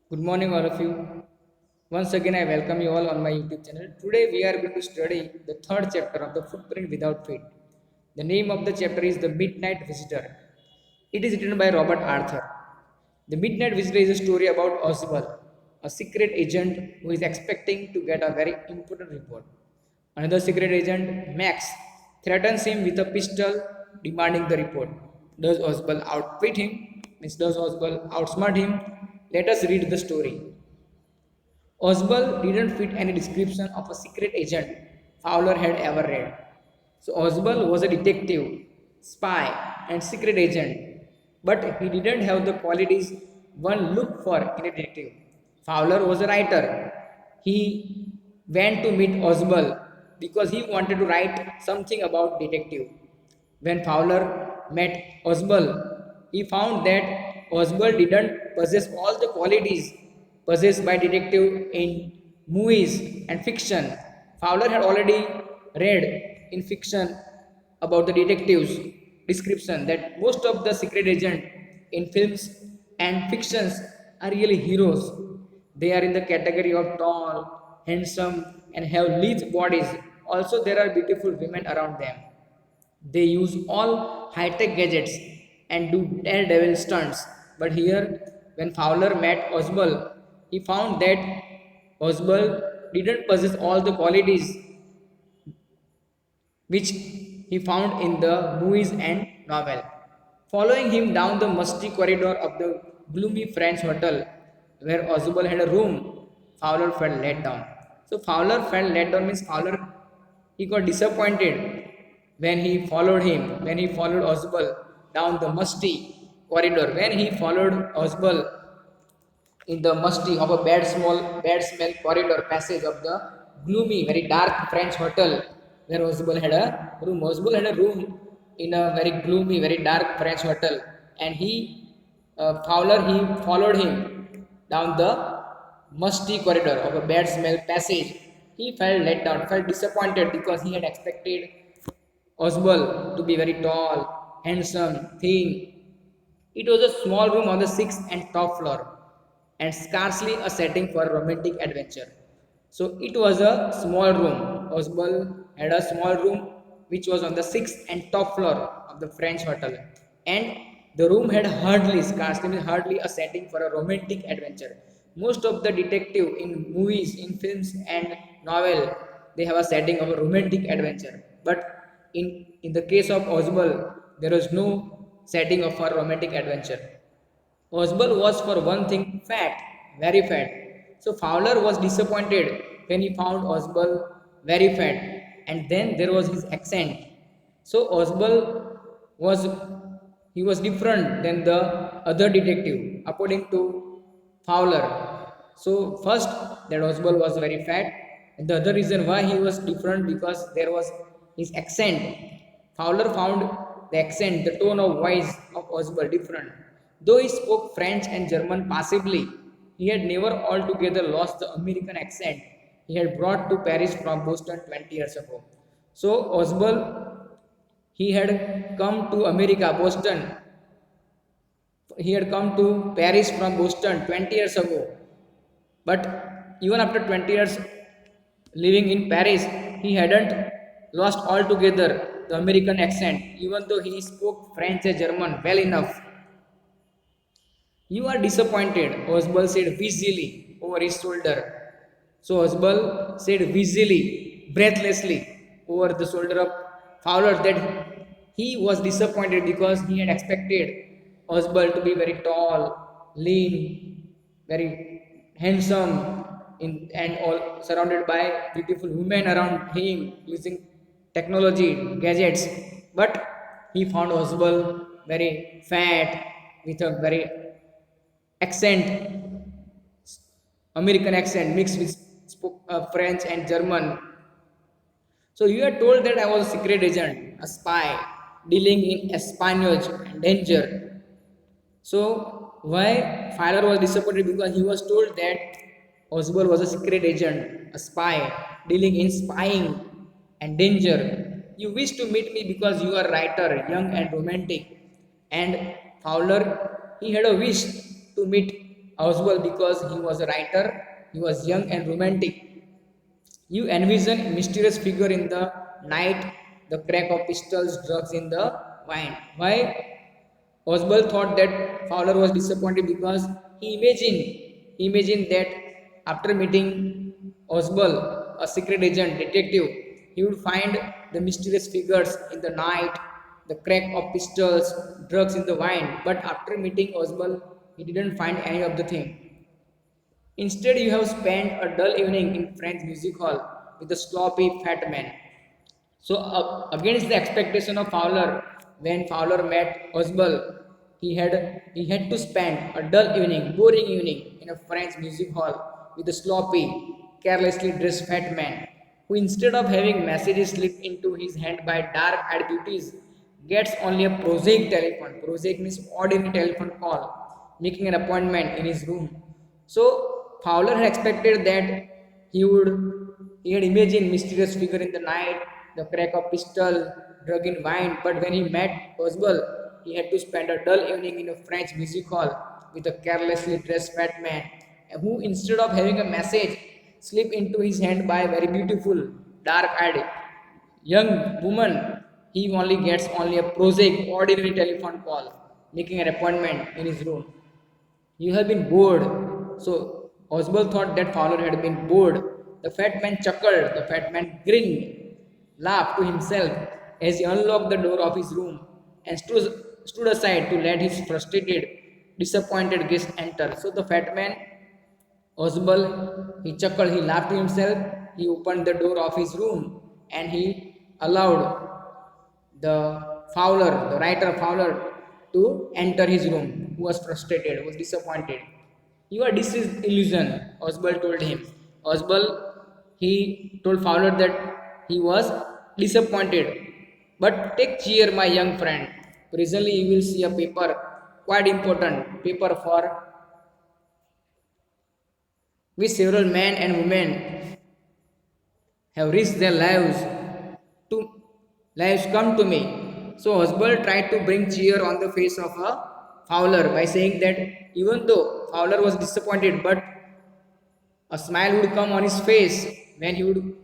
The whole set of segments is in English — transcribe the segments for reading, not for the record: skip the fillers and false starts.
Good morning, all of you. Once again, I welcome you all on my YouTube channel. Today, we are going to study the third chapter of The Footprint Without Feet. The name of the chapter is The Midnight Visitor. It is written by Robert Arthur. The Midnight Visitor is a story about Oswald, a secret agent who is expecting to get a very important report. Another secret agent, Max, threatens him with a pistol, demanding the report. Does Oswald outwit him? Does Oswald outsmart him? Let us read the story. Oswald didn't fit any description of a secret agent Fowler had ever read. So Oswald was a detective, spy, and secret agent, but he didn't have the qualities one looked for in a detective. Fowler was a writer. He went to meet Oswald because he wanted to write something about detective. When Fowler met Oswald, he found that Oswald didn't possess all the qualities possessed by detective in movies and fiction. Fowler had already read in fiction about the detectives description that most of the secret agent in films and fictions are really heroes. They are in the category of tall, handsome, and have lithe bodies. Also, there are beautiful women around them. They use all high-tech gadgets and do daredevil stunts. But here, when Fowler met Oswald, he found that Oswald didn't possess all the qualities which he found in the movies and novel. Following him down the musty corridor of the gloomy French hotel where Oswald had a room, Fowler felt let down. So Fowler felt let down means Fowler he got disappointed when he followed Oswald down the musty corridor. When he followed Oswald in the musty of a bad smell corridor passage of the gloomy, very dark French hotel where Oswald had a room. Oswald had a room in a very gloomy, very dark French hotel, and Fowler, he followed him down the musty corridor of a bad smell passage. He felt let down, felt disappointed because he had expected Oswald to be very tall, handsome, thin. It was a small room on the sixth and top floor, and scarcely a setting for romantic adventure. So it was a small room. Oswald had a small room which was on the sixth and top floor of the French hotel, and the room had hardly a setting for a romantic adventure. Most of the detective in movies, in films, and novel, they have a setting of a romantic adventure, but in the case of Oswald, there was no setting of a romantic adventure. Oswald was for one thing fat, very fat. So Fowler was disappointed when he found Oswald very fat, and then there was his accent. So Oswald was he was different than the other detective, according to Fowler. So first, that Oswald was very fat, and the other reason why he was different because there was his accent. Fowler found the accent, the tone of voice of Oswald different. Though he spoke French and German passably, he had never altogether lost the American accent he had brought to Paris from Boston 20 years ago. So Oswald, he had come to America, Boston. He had come to Paris from Boston 20 years ago. But even after 20 years living in Paris, he hadn't lost altogether the American accent, even though he spoke French and German well enough. You are disappointed, Oswald said wheezily over his shoulder. So Oswald said wheezily, breathlessly over the shoulder of Fowler that he was disappointed because he had expected Oswald to be very tall, lean, very handsome, and all surrounded by beautiful women around him using technology, gadgets. But he found Oswald very fat with a very accent, American accent mixed with French and German. So you are told that I was a secret agent, a spy, dealing in espionage and danger. So why Fowler was disappointed because he was told that Oswald was a secret agent, a spy, dealing in spying and danger. You wish to meet me because you are a writer, young and romantic. And Fowler, he had a wish to meet Oswald because he was a writer, he was young and romantic. You envision a mysterious figure in the night, the crack of pistols, drugs in the wine. Why Oswald thought that Fowler was disappointed because he imagined that after meeting Oswald, a secret agent detective, he would find the mysterious figures in the night, the crack of pistols, drugs in the wine. But after meeting Oswald, he didn't find any of the thing. Instead, you have spent a dull evening in French music hall with a sloppy fat man. So, against the expectation of Fowler, when Fowler met Oswald, he had to spend a dull evening, boring evening in a French music hall with a sloppy, carelessly dressed fat man, who instead of having messages slipped into his hand by dark-eyed beauties, gets only a prosaic telephone. Prosaic means ordinary telephone call, making an appointment in his room. So Fowler had expected that he would he had imagined mysterious figure in the night, the crack of pistol, drug in wine, but when he met Oswald, he had to spend a dull evening in a French music hall with a carelessly dressed fat man, who instead of having a message slipped into his hand by a very beautiful, dark-eyed young woman, he only gets only a prosaic, ordinary telephone call, making an appointment in his room. You have been bored. So Oswald thought that Fowler had been bored. The fat man chuckled, the fat man grinned, laughed to himself as he unlocked the door of his room and stood aside to let his frustrated, disappointed guest enter. So the fat man, Oswald, he chuckled, he laughed to himself, he opened the door of his room and he allowed the writer Fowler, to enter his room, who was frustrated, was disappointed. You are disillusioned, Oswald told him. Oswald, he told Fowler that he was disappointed. But take cheer, my young friend. Presently, you will see a paper, quite important, paper for which several men and women have risked their to lives come to me. So Oswald tried to bring cheer on the face of a Fowler by saying that even though Fowler was disappointed, but a smile would come on his face when he would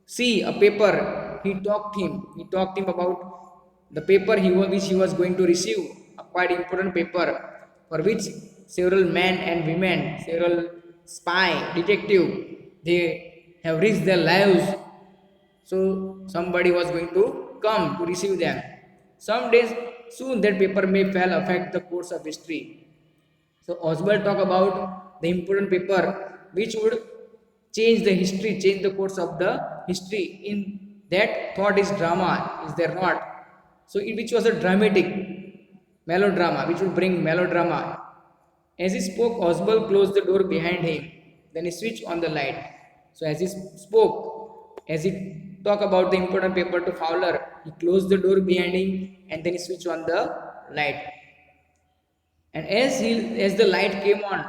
see a paper. He talked him about the paper which he was going to receive, a quite important paper for which several men and women, several spy, detective, they have risked their lives. So somebody was going to come to receive them. Some days soon that paper may fail affect the course of history. So Oswald talk about the important paper which would change the course of the history. In that thought is drama, is there not? So which was a dramatic melodrama, which would bring melodrama. As he spoke, Oswald closed the door behind him. Then he switched on the light. So as he spoke, as he talked about the important paper to Fowler, he closed the door behind him and then he switched on the light. And as the light came on,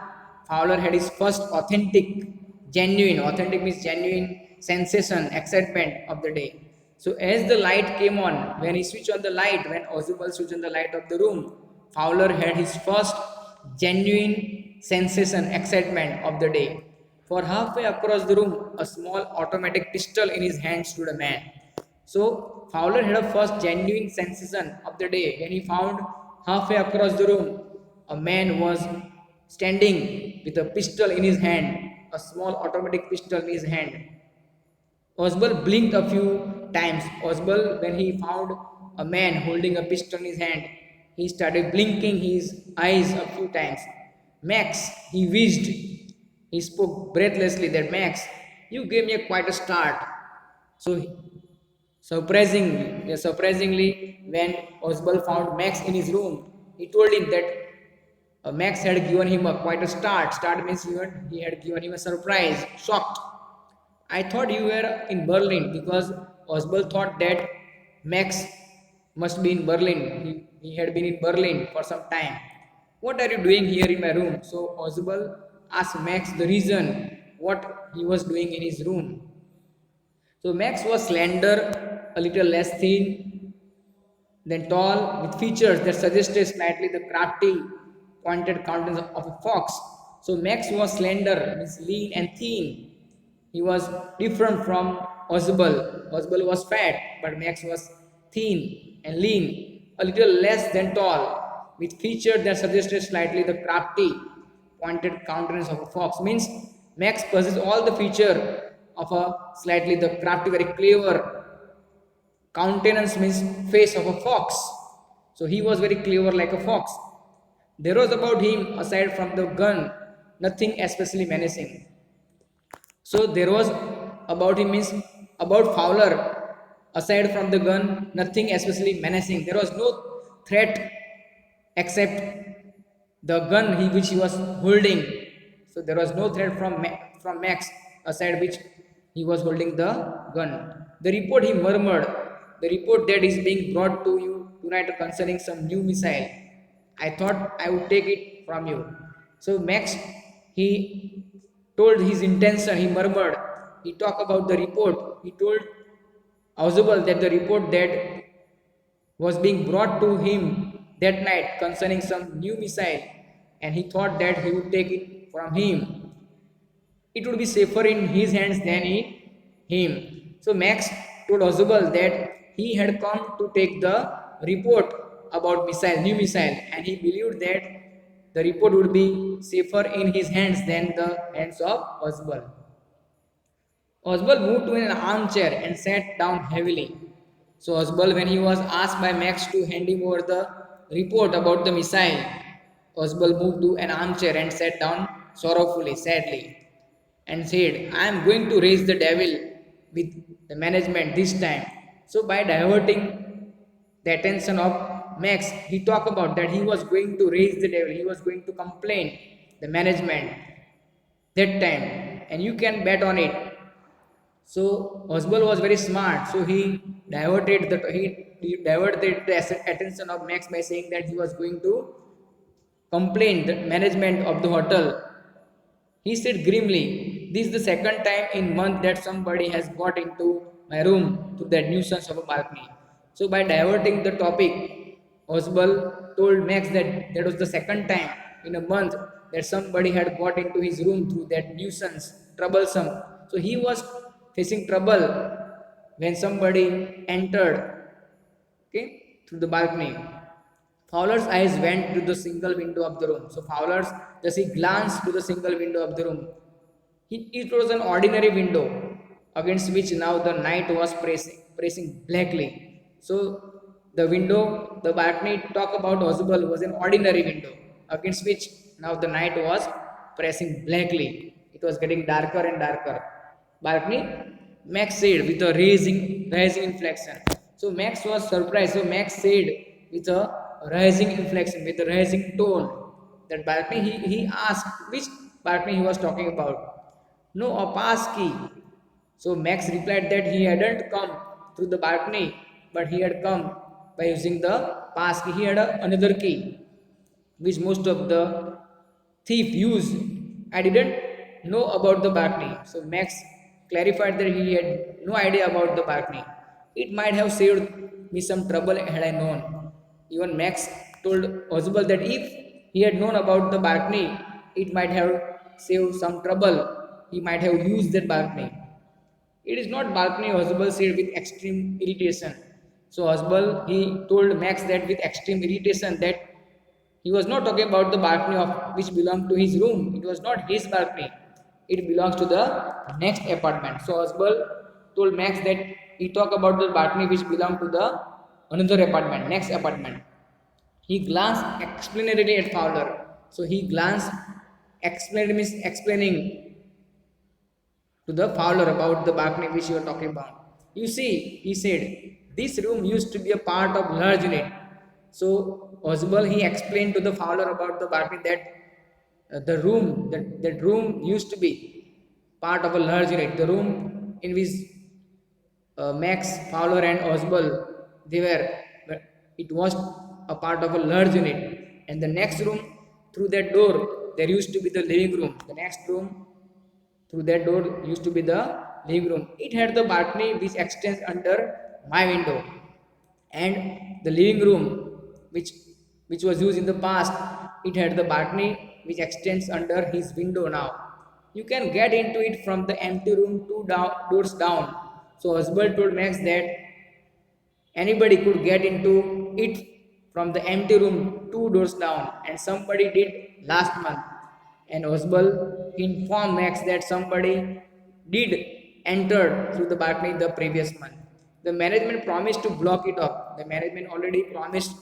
Fowler had his first authentic means genuine sensation, excitement of the day. So as the light came on, when he switched on the light, when Oswald switched on the light of the room, Fowler had his first genuine sensation, excitement of the day. For halfway across the room, a small automatic pistol in his hand stood a man. So Fowler had a first genuine sensation of the day when he found halfway across the room a man was standing with a pistol in his hand, a small automatic pistol in his hand. Oswald blinked a few times. Oswald, when he found a man holding a pistol in his hand, he started blinking his eyes a few times. Max, he wheezed. He spoke breathlessly that Max, you gave me quite a start. So surprisingly, when Oswald found Max in his room, he told him that Max had given him quite a start. Start means he had given him a surprise, shocked. I thought you were in Berlin because Oswald thought that Max must be in Berlin. He had been in Berlin for some time. What are you doing here in my room? So Oswald asked Max the reason what he was doing in his room. So Max was slender, a little less thin than tall, with features that suggested slightly the crafty, pointed countenance of a fox. So Max was slender, means lean and thin. He was different from Oswald. Oswald was fat, but Max was thin and lean, a little less than tall, with features that suggested slightly the crafty, pointed countenance of a fox. Means Max possesses all the feature of a slightly the crafty, very clever countenance, means face of a fox. So he was very clever like a fox. There was about him, aside from the gun, nothing especially menacing. So there was about him, means about Fowler, aside from the gun, nothing especially menacing. There was no threat except the gun which he was holding. So there was no threat from from Max, aside which he was holding the gun. The report, he murmured, the report that is being brought to you tonight concerning some new missile. I thought I would take it from you. So Max, he told his intention, he murmured, he talked about the report, he told Ausable that the report that was being brought to him that night concerning some new missile, and he thought that he would take it from him. It would be safer in his hands than in him. So Max told Ausable that he had come to take the report about missile, new missile, and he believed that the report would be safer in his hands than the hands of Ausable. Oswald moved to an armchair and sat down heavily. So Oswald, when he was asked by Max to hand him over the report about the missile, Oswald moved to an armchair and sat down sorrowfully, sadly, and said, I am going to raise the devil with the management this time. So by diverting the attention of Max, he talked about that he was going to raise the devil, he was going to complain the management that time, and you can bet on it. So Oswald was very smart. So he diverted the attention of Max by saying that he was going to complain the management of the hotel. He said grimly, "This is the second time in month that somebody has got into my room to that nuisance of a balcony." So by diverting the topic, Oswald told Max that that was the second time in a month that somebody had got into his room through that nuisance, troublesome. So he was facing trouble when somebody entered, okay, through the balcony. Fowler's eyes went to the single window of the room. So Fowler's just he glanced to the single window of the room. It was an ordinary window against which now the night was pressing blackly. So the window, the balcony talk about Oswald was an ordinary window against which now the night was pressing blackly. It was getting darker and darker. Balcony, Max said with a rising inflection. So Max was surprised. So Max said with a rising inflection, with a rising tone, that balcony. He asked which balcony he was talking about. No, a pass key. So Max replied that he hadn't come through the balcony, but he had come by using the pass key. He had another key, which most of the thief used. I didn't know about the balcony. So Max clarified that he had no idea about the balcony. It might have saved me some trouble had I known. Even Max told Oswald that if he had known about the balcony, it might have saved some trouble. He might have used that balcony. It is not balcony, Oswald said with extreme irritation. So Oswald, he told Max that with extreme irritation that he was not talking about the balcony of which belonged to his room. It was not his balcony. It belongs to the next apartment. So Oswald told Max that he talked about the balcony which belonged to the another apartment, next apartment. He glanced explanatory at Fowler. So he glanced explaining to the Fowler about the balcony which you are talking about. You see, he said, this room used to be a part of large unit. So Oswald, he explained to the Fowler about the balcony that that room used to be part of a large unit. The room in which Max, Fowler and Oswald, they were, it was a part of a large unit. And the next room, through that door, there used to be the living room. The next room, through that door, used to be the living room. It had the balcony which extends under my window. And the living room, which was used in the past, it had the balcony which extends under his window now. You can get into it from the empty room doors down. So Oswald told Max that anybody could get into it from the empty room two doors down, and somebody did last month. And Oswald informed Max that somebody did enter through the balcony the previous month. The management promised to block it up. The management already promised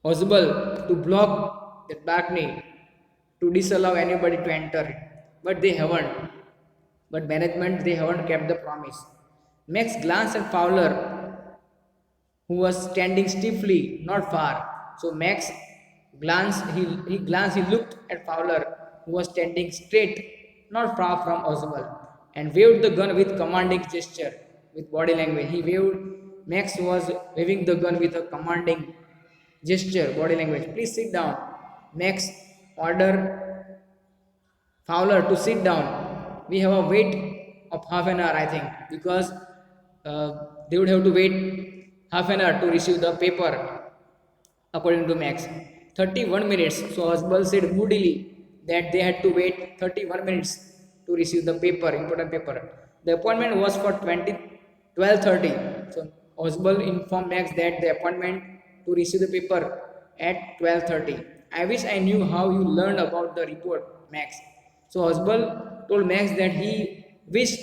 Oswald to block the balcony to disallow anybody to enter it, but they haven't. But management they haven't kept the promise. Max glanced at Fowler, who was standing stiffly, not far. So Max he looked at Fowler, who was standing straight, not far from Oswald, and waved the gun with commanding gesture, with body language. Max was waving the gun with a commanding gesture, body language. Please sit down. Max ordered Fowler to sit down. We have a wait of half an hour, I think, because they would have to wait half an hour to receive the paper, according to Max. 31 minutes. So Oswald said moodily that they had to wait 31 minutes to receive the paper, important paper. The appointment was for 12:30. So Oswald informed Max that the appointment to receive the paper at 12:30. I wish I knew how you learned about the report, Max. So Oswald told Max that he wished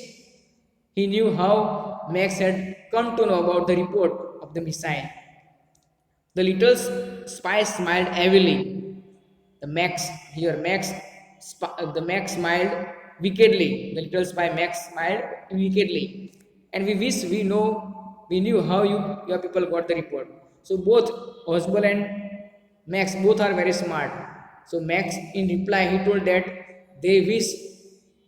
he knew how Max had come to know about the report of the missile. The little spy smiled heavily. The Max smiled wickedly. The little spy Max smiled wickedly. And we wish we knew how your people got the report. So both Oswald and Max both are very smart. So Max in reply he told that they wish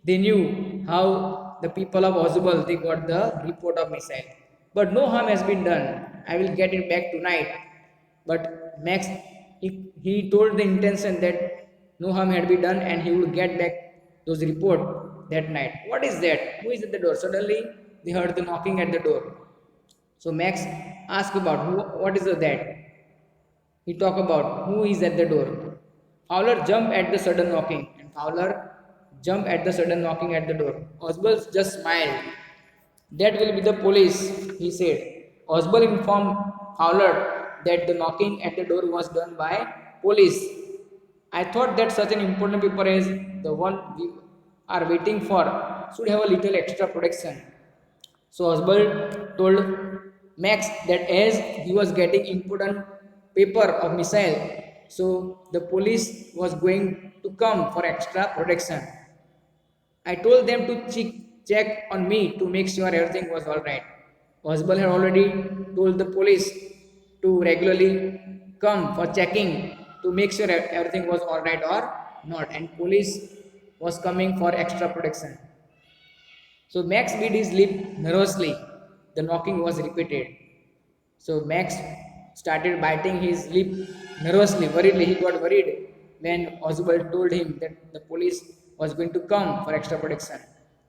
they knew how the people of Oswald they got the report of missile. But no harm has been done. I will get it back tonight. But Max he told the intention that no harm had been done and he would get back those report that night. What is that? Who is at the door? Suddenly they heard the knocking at the door. So Max asked about what is that? He talked about who is at the door. Fowler jumped at the sudden knocking, and Fowler jumped at the sudden knocking at the door. Oswald just smiled. That will be the police, he said. Oswald informed Fowler that the knocking at the door was done by police. I thought that such an important paper as the one we are waiting for should have a little extra protection. So Oswald told Max that as he was getting important paper of missile, so the police was going to come for extra protection. I told them to check on me to make sure everything was alright. Oswald had already told the police to regularly come for checking to make sure everything was alright or not, and police was coming for extra protection. So Max bit his lip nervously. The knocking was repeated. So Max started biting his lip nervously, worriedly. He got worried when Oswald told him that the police was going to come for extra protection.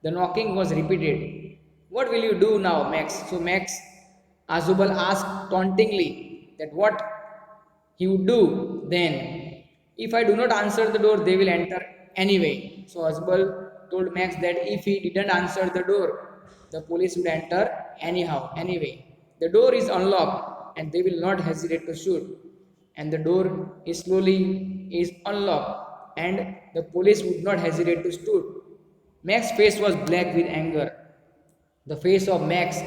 The knocking was repeated. What will you do now, Max? So Oswald asked tauntingly that what he would do then. If I do not answer the door, they will enter anyway. So Oswald told Max that if he didn't answer the door, the police would enter anyhow, anyway. The door is unlocked and they will not hesitate to shoot. And the door is unlocked and the police would not hesitate to shoot. Max's face was black with anger. The face of Max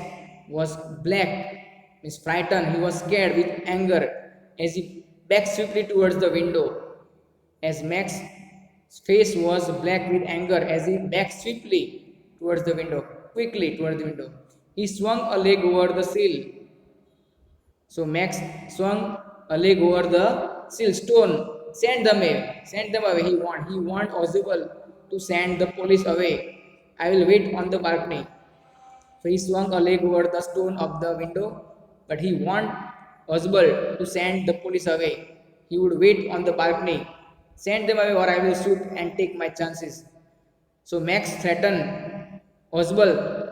was black, means frightened. He was scared with anger as he backed swiftly towards the window. As Max's face was black with anger as he backed swiftly towards the window, quickly towards the window. He swung a leg over the sill. So Max swung a leg over the sill stone. Send them away. He want Oswald to send the police away. I will wait on the balcony. So he swung a leg over the stone of the window, but he want Oswald to send the police away. He would wait on the balcony. Send them away or I will shoot and take my chances. So Max threatened Oswald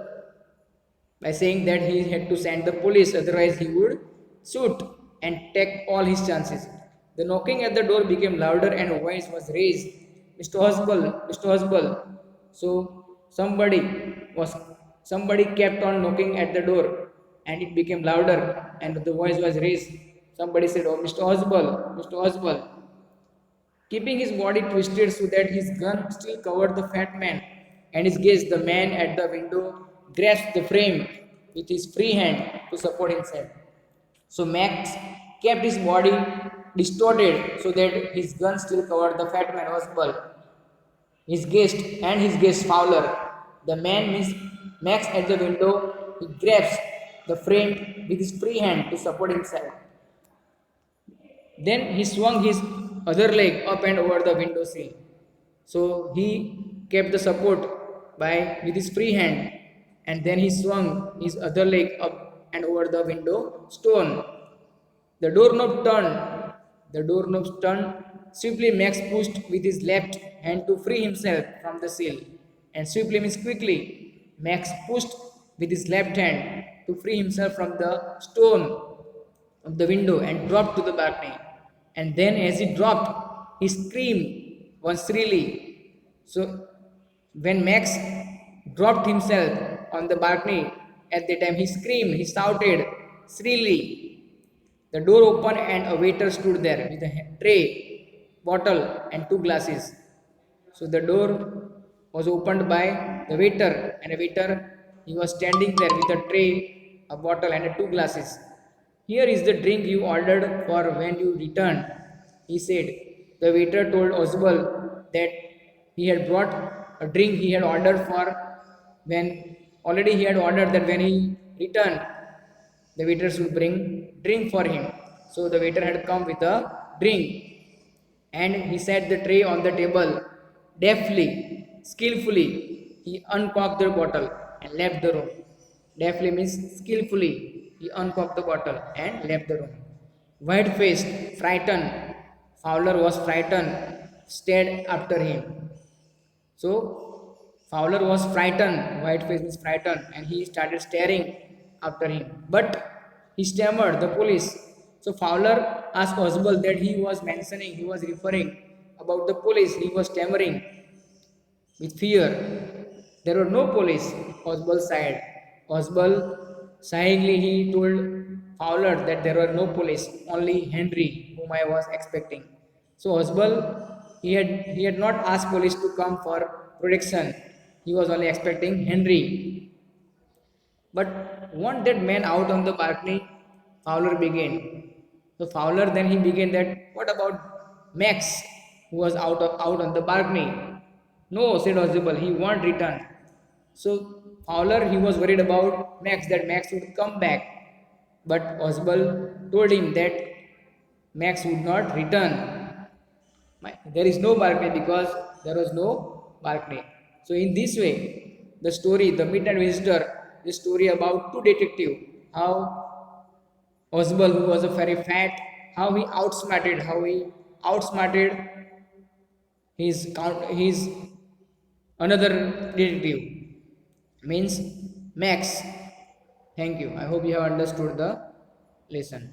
by saying that he had to send the police, otherwise he would shoot and take all his chances. The knocking at the door became louder and a voice was raised. Mr. Hosbal, Mr. Hosbal. So was somebody kept on knocking at the door and it became louder and the voice was raised. Somebody said, "Oh, Mr. Hosbal, Mr. Hosbal." Keeping his body twisted so that his gun still covered the fat man and his gaze, the man at the window grasped the frame with his free hand to support himself. So Max kept his body distorted so that his gun still covered the fat man Oswald. His guest Fowler. The man means Max at the window. He grabs the frame with his free hand to support himself. Then he swung his other leg up and over the window sill. So he kept the support by with his free hand, and then he swung his other leg up and over the window stone. The doorknob turned. The doorknob turned. Swiftly Max pushed with his left hand to free himself from the sill. And swiftly means quickly. Max pushed with his left hand to free himself from the stone of the window and dropped to the balcony. And then as he dropped, he screamed once shrilly. So when Max dropped himself on the balcony, at the time he screamed, he shouted shrilly. The door opened and a waiter stood there with a tray, bottle, and two glasses. So the door was opened by the waiter, and a waiter he was standing there with a tray, a bottle, and two glasses. Here is the drink you ordered for when you returned, he said. The waiter told Oswald that he had brought a drink he had ordered for when already he had ordered that when he returned the waiters would bring drink for him. So the waiter had come with a drink and he set the tray on the table. Deftly, skillfully, he uncorked the bottle and left the room. Deftly means skillfully, he uncorked the bottle and left the room. White faced, frightened, Fowler was frightened, stared after him. So Fowler was frightened, Whiteface is frightened, and he started staring after him. But he stammered, the police. So Fowler asked Oswald that he was mentioning, he was referring about the police. He was stammering with fear. There were no police, Oswald sighed. Oswald sighingly he told Fowler that there were no police, only Henry, whom I was expecting. So Oswald he had not asked police to come for protection. He was only expecting Henry. But want that man out on the balcony? Fowler began. So Fowler then he began that what about Max who was out on the balcony? No, said Oswald, he won't return. So Fowler he was worried about Max that Max would come back. But Oswald told him that Max would not return. There is no balcony because there was no balcony. So in this way, the story, the Midnight Visitor, the story about two detectives, how Oswald, who was a very fat, how he outsmarted his another detective, means Max. Thank you. I hope you have understood the lesson.